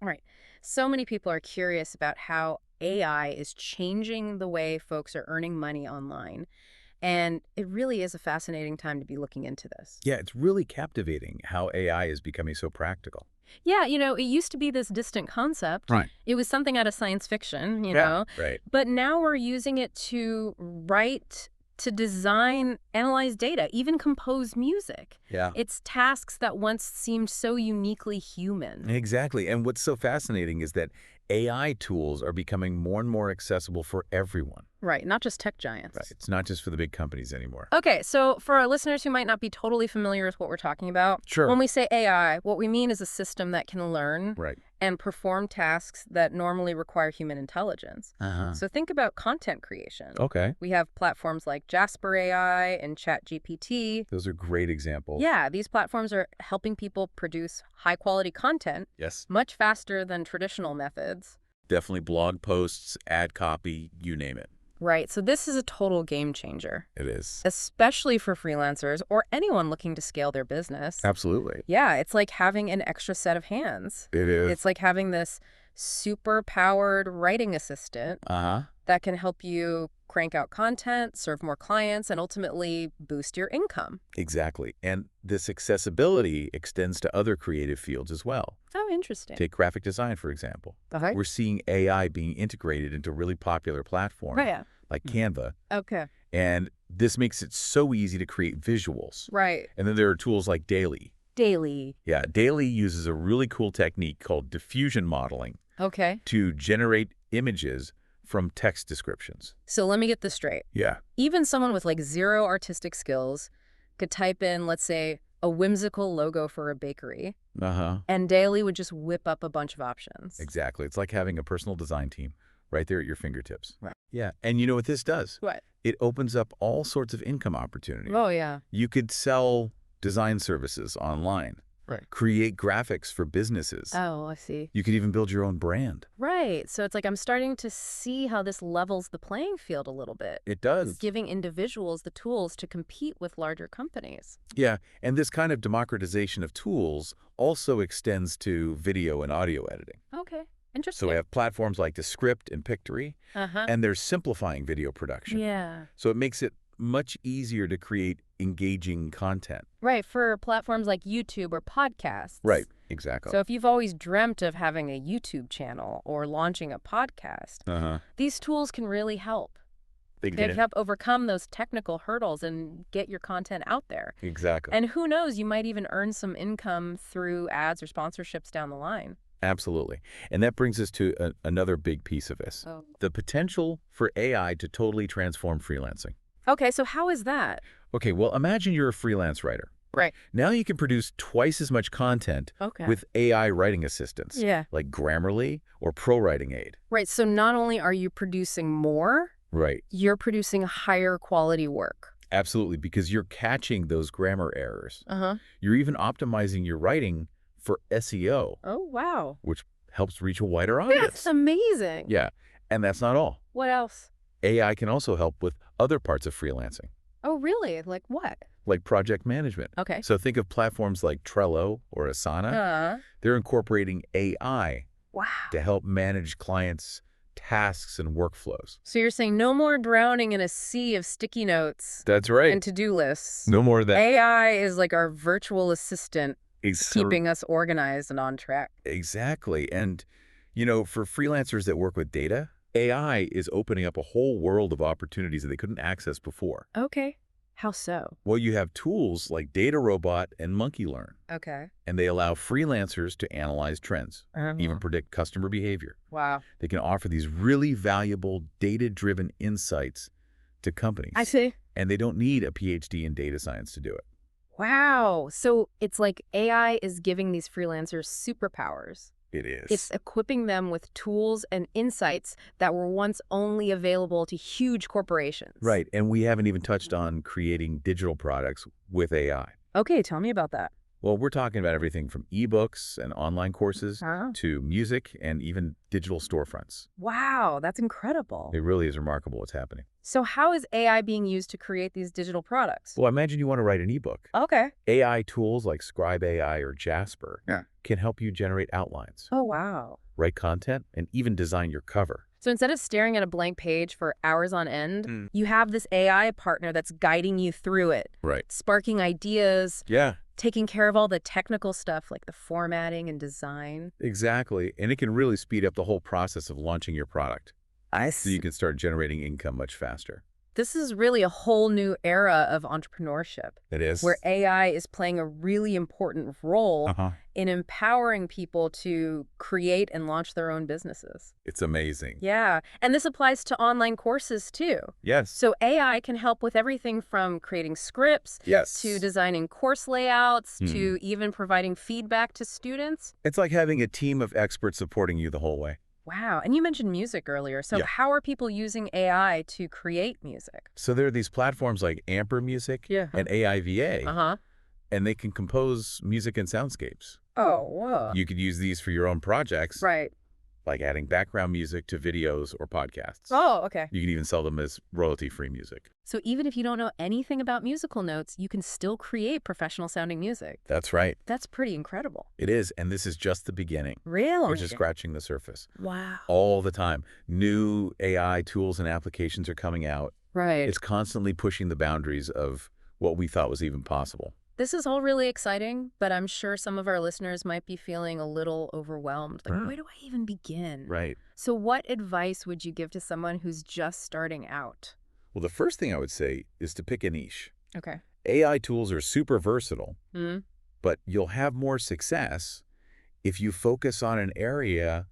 Right. So many people are curious about how AI is changing the way folks are earning money online. And it really is a fascinating time to be looking into this. Yeah, it's really captivating how AI is becoming so practical. Yeah, it used to be this distant concept. Right. It was something out of science fiction, Yeah. Right. but now we're using it to write, to design, analyze data, even compose music. Yeah. It's tasks that once seemed so uniquely human. Exactly. And what's so fascinating is that AI tools are becoming more and more accessible for everyone. Right, not just tech Right. giants. It's not just for the big companies anymore. Okay, so for our listeners who might not be totally familiar with what we're talking about, Sure. when we say AI, what we mean is a system that can learn Right. and perform tasks that normally require human intelligence. Uh-huh. So think about content creation. Okay. We have platforms like Jasper AI and ChatGPT. Those are great examples. Yeah, these platforms are helping people produce high-quality content Yes. much faster than traditional methods. Definitely blog posts, ad copy, you name it. Right, so this is a total game changer, It is. especially for freelancers or anyone looking to scale their business. Absolutely. Yeah, it's like having an extra set of hands. It is. It's like having this super powered writing assistant Uh-huh. that can help you crank out content, serve more clients, and ultimately boost your income. Exactly. And this accessibility extends to other creative fields as well. Oh, interesting. Take graphic design, for example. Okay. We're seeing AI being integrated into really popular platforms Right. like Canva. Okay. And this makes it so easy to create visuals. Right. And then there are tools like Daily. Daily. Yeah, Daily uses a really cool technique called diffusion modeling Okay. to generate images from text descriptions. So let me get this straight. Yeah. Even someone with like zero artistic skills could type in, let's say, a whimsical logo for a bakery, Uh-huh. and Daily would just whip up a bunch of options. Exactly. It's like having a personal design team right there at your fingertips. Right. Yeah. And you know what this does? What? It opens up all sorts of income opportunities. Oh, yeah. You could sell design services online. Right. Create graphics for businesses. Oh, I see. You could even build your own brand. Right. So it's like I'm starting to see how this levels the playing field a little bit. It does. It's giving individuals the tools to compete with larger companies. Yeah. And this kind of democratization of tools also extends to video and audio editing. Okay. So Interesting. we have platforms like Descript and Pictory, Uh-huh. and they're simplifying video production. Yeah. So it makes it much easier to create engaging content. Right. For platforms like YouTube or podcasts. Right. Exactly. So if you've always dreamt of having a YouTube channel or launching a podcast, Uh-huh. these tools can really help. They can help overcome those technical hurdles and get your content out there. Exactly. And who knows, you might even earn some income through ads or sponsorships down the line. Absolutely. And that brings us to another big piece of this. Oh. The potential for AI to totally transform freelancing. Okay, so how is that? Okay, well, imagine you're a freelance writer. Right. Now you can produce twice as much content Okay. with AI writing assistants, Yeah. like Grammarly or ProWriting Aid. Right, so not only are you producing more, Right. you're producing higher quality work. Absolutely, because you're catching those grammar errors. Uh-huh. You're even optimizing your writing for SEO, Oh, wow. which helps reach a wider That's audience. amazing. Yeah, and that's not all. What else? AI can also help with other parts of freelancing, Oh, really? Like what? like project management. Okay. So think of platforms like Trello or Asana. They're incorporating AI Wow. to help manage clients' tasks and workflows. So you're saying no more drowning in a sea of sticky notes That's right. and to-do lists. No more of that. AI is like our virtual assistant keeping us organized and on track. Exactly. And, for freelancers that work with data, AI is opening up a whole world of opportunities that they couldn't access before. Okay. How so? Well, you have tools like Data Robot and MonkeyLearn, Okay. and they allow freelancers to analyze trends, even predict customer behavior. Wow. They can offer these really valuable data-driven insights to companies. I see. And they don't need a PhD in data science to do it. Wow. So it's like AI is giving these freelancers superpowers. It is. It's equipping them with tools and insights that were once only available to huge corporations. Right. And we haven't even touched on creating digital products with AI. Okay, tell me about that. Well, we're talking about everything from ebooks and online courses Huh? to music and even digital storefronts. Wow, that's incredible. It really is remarkable what's happening. So how is AI being used to create these digital products? Well, imagine you want to write an ebook. Okay. AI tools like Scribe AI or Jasper can help you generate outlines, Oh, wow. write content, and even design your cover. So instead of staring at a blank page for hours on end, you have this AI partner that's guiding you through it, Right. sparking ideas, Yeah, taking care of all the technical stuff like the formatting and design. exactly. And it can really speed up the whole process of launching your product I so you can start generating income much faster. This is really a whole new era of entrepreneurship It is. where AI is playing a really important role Uh-huh. in empowering people to create and launch their own businesses. It's amazing. Yeah, and this applies to online courses too. Yes. So AI can help with everything from creating scripts Yes. to designing course layouts to even providing feedback to students. It's like having a team of experts supporting you the whole way. Wow, and you mentioned music earlier. So Yeah. how are people using AI to create music? So there are these platforms like Amper Music Yeah. and AIVA, Uh-huh. and they can compose music and soundscapes. Oh, whoa. You could use these for your own projects, Right. like adding background music to videos or podcasts. Oh, okay. You can even sell them as royalty-free music. So even if you don't know anything about musical notes, you can still create professional sounding music. That's right. That's pretty incredible. It is, and this is just the beginning. Really? We're just scratching the surface. Wow. All the time. New AI tools and applications are coming out. Right. It's constantly pushing the boundaries of what we thought was even possible. This is all really exciting, but I'm sure some of our listeners might be feeling a little overwhelmed. Like, where do I even begin? Right. So what advice would you give to someone who's just starting out? Well, the first thing I would say is to pick a niche. Okay. AI tools are super versatile, Hmm. but you'll have more success if you focus on an area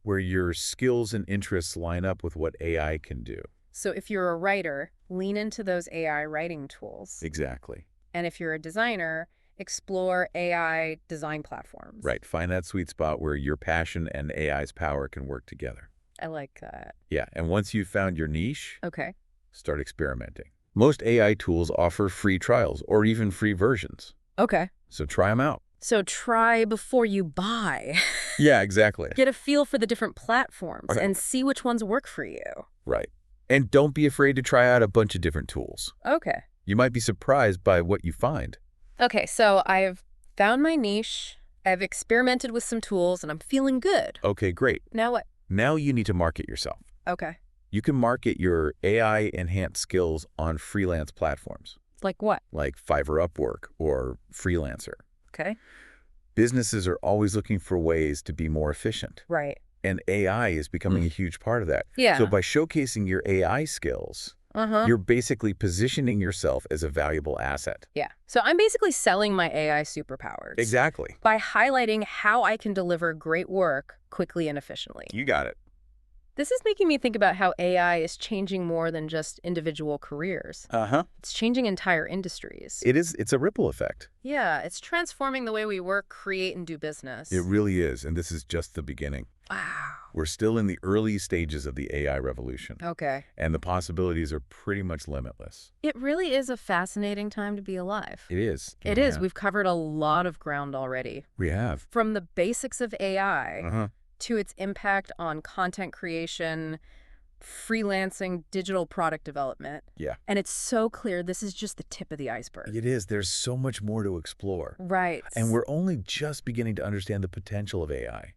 where your skills and interests line up with what AI can do. So if you're a writer, lean into those AI writing tools. Exactly. And if you're a designer, explore AI design platforms. Right. Find that sweet spot where your passion and AI's power can work together. I like that. Yeah. And once you've found your niche, Okay. start experimenting. Most AI tools offer free trials or even free versions. Okay. So try them out. So try before you buy. Yeah, exactly. Get a feel for the different platforms Okay. and see which ones work for you. Right. And don't be afraid to try out a bunch of different tools. Okay. You might be surprised by what you find. Okay, so I've found my niche, I've experimented with some tools, and I'm feeling good. Okay, great. Now what? Now you need to market yourself. Okay. You can market your AI-enhanced skills on freelance platforms Like what? like Fiverr, Upwork, or Freelancer. Okay. Businesses are always looking for ways to be more efficient, Right. and AI is becoming a huge part of that. Yeah. So by showcasing your AI skills, you're basically positioning yourself as a valuable asset. Yeah. So I'm basically selling my AI superpowers. Exactly. By highlighting how I can deliver great work quickly and efficiently. You got it. This is making me think about how AI is changing more than just individual careers. Uh-huh. It's changing entire industries. It's a ripple effect. Yeah, it's transforming the way we work, create, and do business. It really is, and this is just the beginning. Wow. We're still in the early stages of the AI revolution, Okay. and the possibilities are pretty much limitless. It really is a fascinating time to be alive. It is. It is. We've covered a lot of ground already. We have. From the basics of AI Uh-huh. to its impact on content creation, freelancing, digital product development. Yeah. And it's so clear this is just the tip of the iceberg. It is. There's so much more to explore. Right. And we're only just beginning to understand the potential of AI.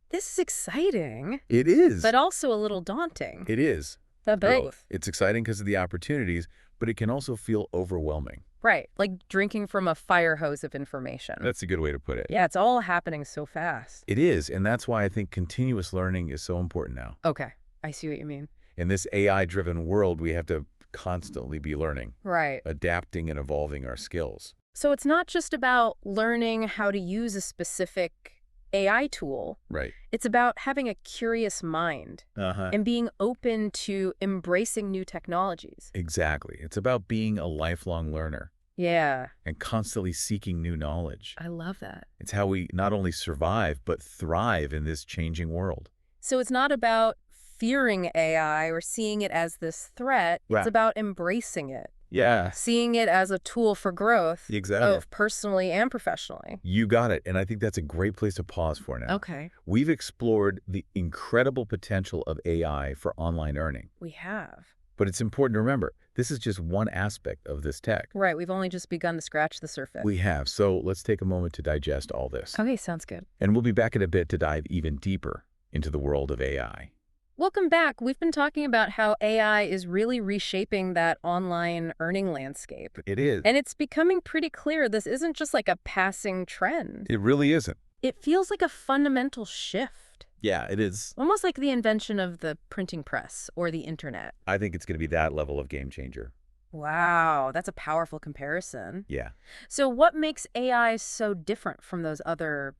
This is exciting, It is. but also a little daunting. It is. The both. It's exciting because of the opportunities, but it can also feel overwhelming. Right. Like drinking from a fire hose of information. That's a good way to put it. Yeah, it's all happening so fast. It is, and that's why I think continuous learning is so important now. Okay. I see what you mean. In this AI-driven world, we have to constantly be learning, Right. adapting and evolving our skills. So it's not just about learning how to use a specific AI tool. Right. It's about having a curious mind Uh-huh. and being open to embracing new technologies. Exactly. It's about being a lifelong learner Yeah, and constantly seeking new knowledge. I love that. It's how we not only survive, but thrive in this changing world. So it's not about fearing AI or seeing it as this threat. Right. It's about embracing it. Yeah, seeing it as a tool for growth, exactly. both personally and professionally. You got it. And I think that's a great place to pause for now. Okay. We've explored the incredible potential of AI for online earning. We have. But it's important to remember, this is just one aspect of this tech. Right, we've only just begun to scratch the surface. We have. So let's take a moment to digest all this. Okay, sounds good. And we'll be back in a bit to dive even deeper into the world of AI. Welcome back. We've been talking about how AI is really reshaping that online earning landscape. It is. And it's becoming pretty clear this isn't just like a passing trend. It really isn't. It feels like a fundamental shift. Yeah, it is. Almost like the invention of the printing press or the internet. I think it's going to be that level of game changer. Wow, that's a powerful comparison. Yeah. So what makes AI so different from those other,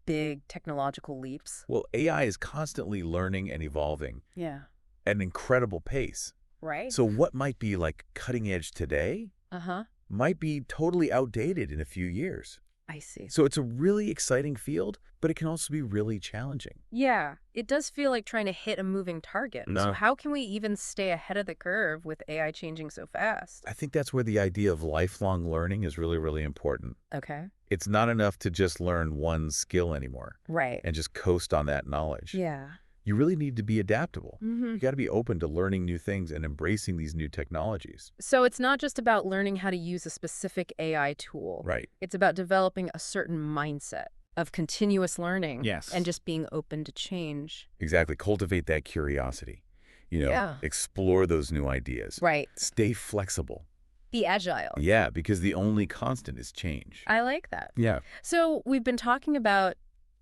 big technological leaps? Well, AI is constantly learning and evolving Yeah. at an incredible pace. Right? So what might be like cutting edge today Uh-huh. might be totally outdated in a few years. I see. So it's a really exciting field, but it can also be really challenging. Yeah, it does feel like trying to hit a moving target. No. So how can we even stay ahead of the curve with AI changing so fast? I think that's where the idea of lifelong learning is really, really important. Okay. It's not enough to just learn one skill anymore Right. and just coast on that knowledge. Yeah. You really need to be adaptable. Mm-hmm. You got to be open to learning new things and embracing these new technologies. So it's not just about learning how to use a specific AI tool. Right. It's about developing a certain mindset of continuous learning. Yes. And just being open to change. Exactly. Cultivate that curiosity. Yeah. Explore those new ideas. Right. Stay flexible. Be agile. Yeah, because the only constant is change. I like that. Yeah. So we've been talking about,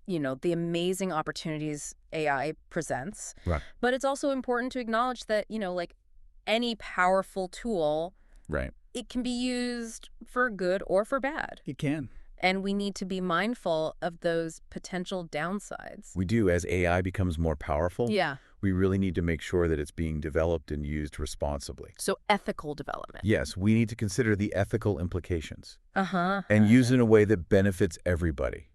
the amazing opportunities AI presents. Right. But it's also important to acknowledge that, like any powerful tool, Right. it can be used for good or for bad. It can. And we need to be mindful of those potential downsides. We do. As AI becomes more powerful, Yeah. we really need to make sure that it's being developed and used responsibly. So ethical development. Yes, we need to consider the ethical implications Uh-huh. and use it in a way that benefits everybody.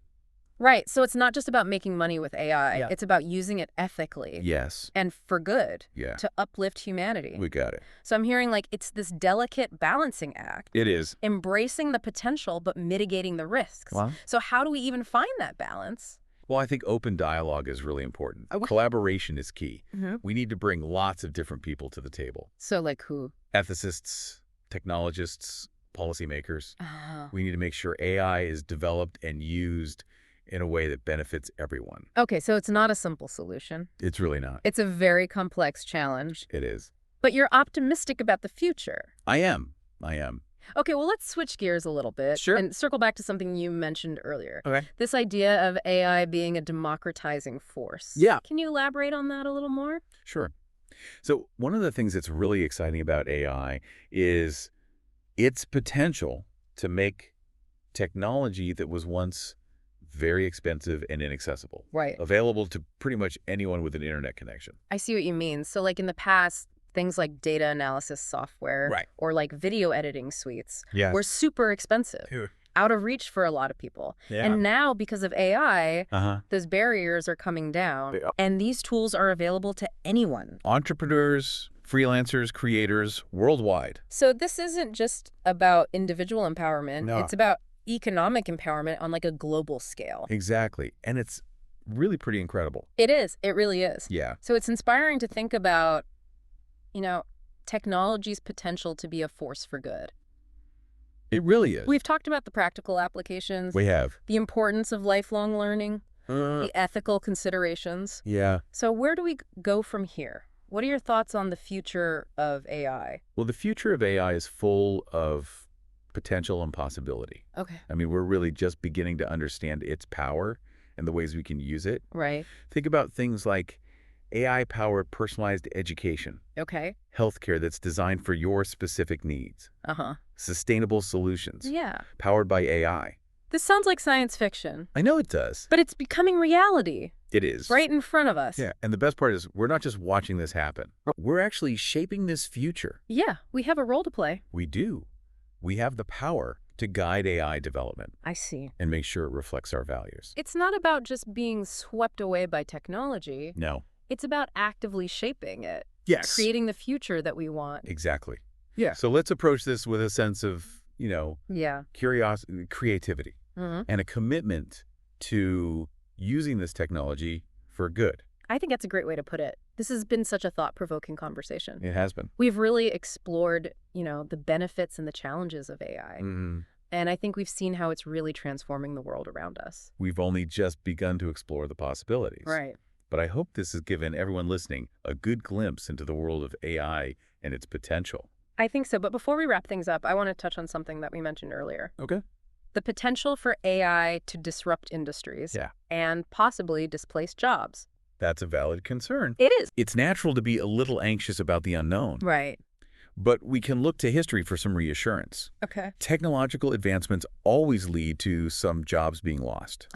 Right. So it's not just about making money with AI. Yeah. It's about using it ethically Yes. and for good Yeah. to uplift humanity. We got it. So I'm hearing like it's this delicate balancing act, It is. embracing the potential but mitigating the risks. Well, So how do we even find that balance? I think open dialogue is really important. Collaboration is key. Mm-hmm. We need to bring lots of different people to the table. So like who? Ethicists, technologists, policymakers. Oh. We need to make sure AI is developed and used in a way that benefits everyone. Okay, so it's not a simple solution. It's really not. It's a very complex challenge. It is. But you're optimistic about the future. I am. Okay, well, let's switch gears a little bit. Sure. And circle back to something you mentioned earlier. Okay. This idea of AI being a democratizing force. Yeah. Can you elaborate on that a little more? Sure. So one of the things that's really exciting about AI is its potential to make technology that was once very expensive and inaccessible Right. available to pretty much anyone with an internet connection. I see what you mean. So like in the past, things like data analysis software Right. or like video editing suites Yes. were super expensive, out of reach for a lot of people. Yeah. And now because of AI, Uh-huh. those barriers are coming down They are. and these tools are available to anyone. Entrepreneurs, freelancers, creators worldwide. So this isn't just about individual empowerment. No. It's about economic empowerment on like a global scale. Exactly. And it's really pretty incredible. It is. It really is. Yeah. So it's inspiring to think about, technology's potential to be a force for good. It really is. We've talked about the practical applications, We have. the importance of lifelong learning, the ethical considerations. Yeah. So where do we go from here? What are your thoughts on the future of AI? Well, the future of AI is full of potential and possibility. Okay. I mean, we're really just beginning to understand its power and the ways we can use it. Right. Think about things like AI-powered personalized education, Okay. healthcare that's designed for your specific needs, Uh-huh. sustainable solutions Yeah. powered by AI. This sounds like science fiction, I know it does. but it's becoming reality It is. right in front of us. Yeah, and the best part is we're not just watching this happen. We're actually shaping this future. Yeah, we have a role to play. We do. We have the power to guide AI development I see. and make sure it reflects our values. It's not about just being swept away by technology. No. It's about actively shaping it, Yes. creating the future that we want. Exactly. Yeah. So let's approach this with a sense of, Yeah. curiosity, creativity, Hmm. and a commitment to using this technology for good. I think that's a great way to put it. This has been such a thought-provoking conversation. It has been. We've really explored, the benefits and the challenges of AI. Mhm. And I think we've seen how it's really transforming the world around us. We've only just begun to explore the possibilities. Right. But I hope this has given everyone listening a good glimpse into the world of AI and its potential. I think so. But before we wrap things up, I want to touch on something that we mentioned earlier. Okay. The potential for AI to disrupt industries Yeah. and possibly displace jobs. That's a valid concern. It is. It's natural to be a little anxious about the unknown, Right. but we can look to history for some reassurance. Okay. Technological advancements always lead to some jobs being lost,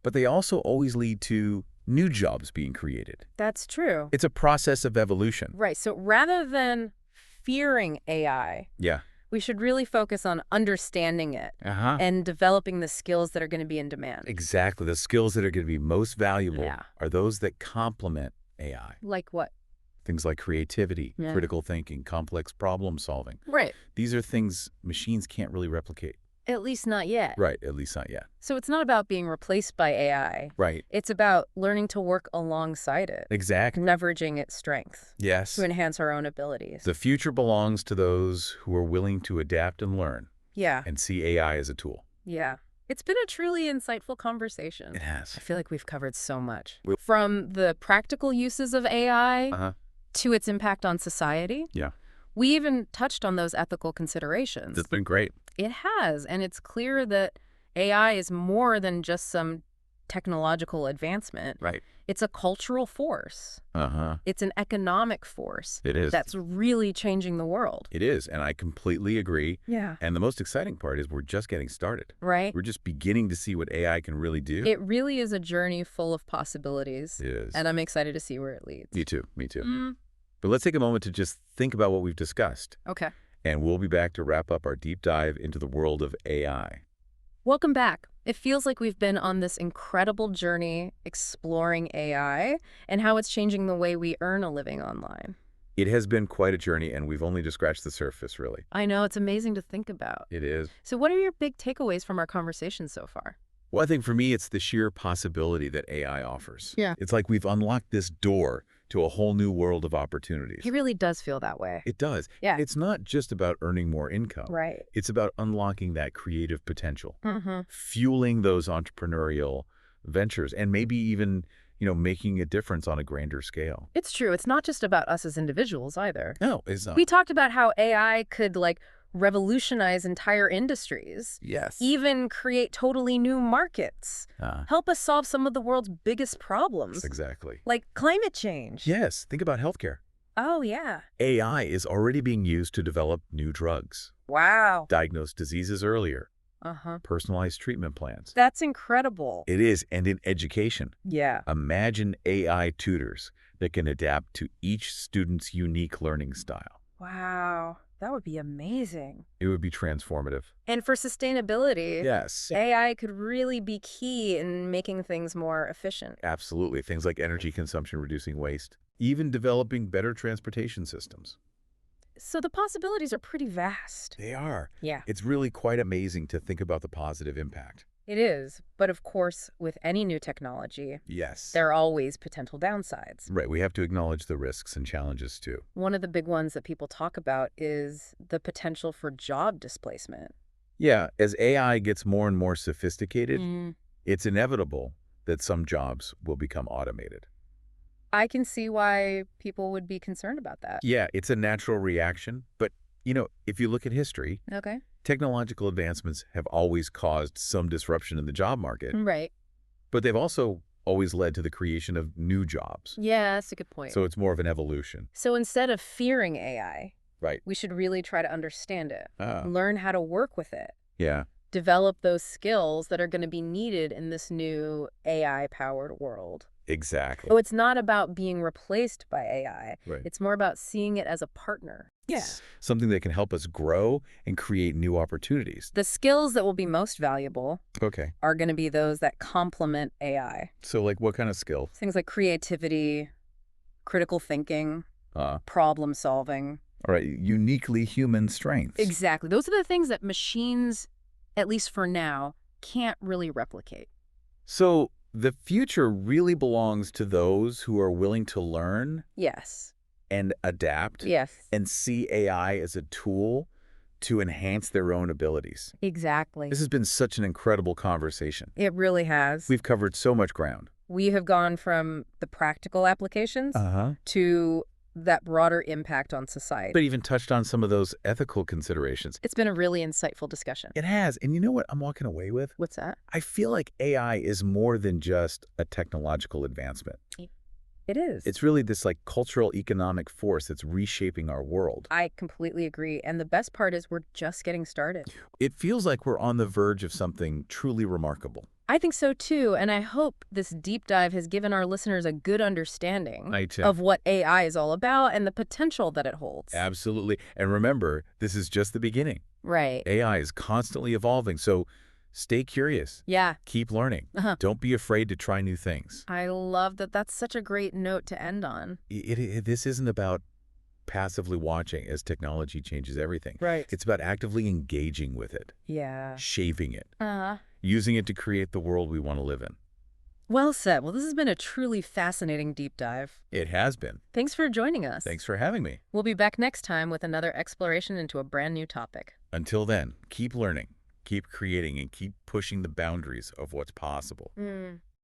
but they also always lead to new jobs being created. That's true. It's a process of evolution. Right. So rather than fearing AI, Yeah. we should really focus on understanding it Uh-huh. and developing the skills that are going to be in demand. Exactly. The skills that are going to be most valuable Yeah. are those that complement AI. Like what? Things like creativity, Yeah. critical thinking, complex problem solving. Right. These are things machines can't really replicate. At least not yet. Right, at least not yet. So it's not about being replaced by AI. Right. It's about learning to work alongside it, Exactly. leveraging its strengths Yes. to enhance our own abilities. The future belongs to those who are willing to adapt and learn Yeah. and see AI as a tool. Yeah. It's been a truly insightful conversation. It has. I feel like we've covered so much. We- From the practical uses of AI Uh-huh. to its impact on society. Yeah. We even touched on those ethical considerations. That's been great. It has, and it's clear that AI is more than just some technological advancement. Right. It's a cultural force. Uh-huh. It's an economic force It is. that's really changing the world. It is, and I completely agree. Yeah. And the most exciting part is we're just getting started. Right? We're just beginning to see what AI can really do. It really is a journey full of possibilities, It is. and I'm excited to see where it leads. Me too. Me too. Mm, But let's take a moment to just think about what we've discussed. okay. And we'll be back to wrap up our deep dive into the world of AI. Welcome back. It feels like we've been on this incredible journey exploring AI and how it's changing the way we earn a living online. It has been quite a journey, and we've only just scratched the surface, really. I know, it's amazing to think about. It is. So what are your big takeaways from our conversation so far? Well, I think for me, it's the sheer possibility that AI offers. Yeah. It's like we've unlocked this door to a whole new world of opportunities. He really does feel that way. It does. Yeah. It's not just about earning more income. Right. It's about unlocking that creative potential, Mm-hmm. fueling those entrepreneurial ventures, and maybe even, making a difference on a grander scale. It's true. It's not just about us as individuals either. No, it's not. We talked about how AI could revolutionize entire industries, Yes. even create totally new markets, Ah, help us solve some of the world's biggest problems, exactly. like climate change. Yes, think about healthcare. Oh, yeah. AI is already being used to develop new drugs, Wow. diagnose diseases earlier, Uh-huh. personalized treatment plans. That's incredible. It is, and in education, Yeah. imagine AI tutors that can adapt to each student's unique learning style. Wow. That would be amazing. It would be transformative. And for sustainability, Yes. AI could really be key in making things more efficient. Absolutely. Things like energy consumption, reducing waste, even developing better transportation systems. So the possibilities are pretty vast. They are. Yeah. It's really quite amazing to think about the positive impact. It is. But of course, with any new technology, Yes. there are always potential downsides. Right. We have to acknowledge the risks and challenges too. One of the big ones that people talk about is the potential for job displacement. Yeah. As AI gets more and more sophisticated, Mm. it's inevitable that some jobs will become automated. I can see why people would be concerned about that. Yeah, it's a natural reaction. But, if you look at history, Okay. technological advancements have always caused some disruption in the job market, Right. but they've also always led to the creation of new jobs. Yeah, that's a good point. So it's more of an evolution. So instead of fearing AI, Right. we should really try to understand it, Ah, learn how to work with it, yeah. develop those skills that are going to be needed in this new AI-powered world. Exactly. So it's not about being replaced by AI. Right. It's more about seeing it as a partner. Something that can help us grow and create new opportunities. The skills that will be most valuable Okay. are going to be those that complement AI. So like what kind of skill? Things like creativity, critical thinking, Uh, problem solving, All right, uniquely human strengths. Exactly. Those are the things that machines, at least for now, can't really replicate. So the future really belongs to those who are willing to learn Yes. and adapt Yes. and see AI as a tool to enhance their own abilities. Exactly. This has been such an incredible conversation. It really has. We've covered so much ground. We have gone from the practical applications Uh-huh. to that broader impact on But society. even touched on some of those ethical considerations. It's been a really insightful discussion. It has. And you know what I'm walking away with? What's that? I feel like AI is more than just a technological advancement. It is. It's really this like cultural economic force that's reshaping our world. I completely agree. And the best part is we're just getting started. It feels like we're on the verge of something truly remarkable. I think so too. And I hope this deep dive has given our listeners a good understanding I too. of what AI is all about and the potential that it holds. Absolutely. And remember, this is just the beginning. Right. AI is constantly evolving, so stay curious. Yeah. Keep learning. Uh-huh. Don't be afraid to try new things. I love that. That's such a great note to end on. This isn't about passively watching as technology changes everything. Right. It's about actively engaging with it, Yeah. shaping it, Uh-huh. using it to create the world we want to live in. Well said. Well, this has been a truly fascinating deep dive. It has been. Thanks for joining us. Thanks for having me. We'll be back next time with another exploration into a brand new topic. Until then, keep learning, keep creating, and keep pushing the boundaries of what's possible.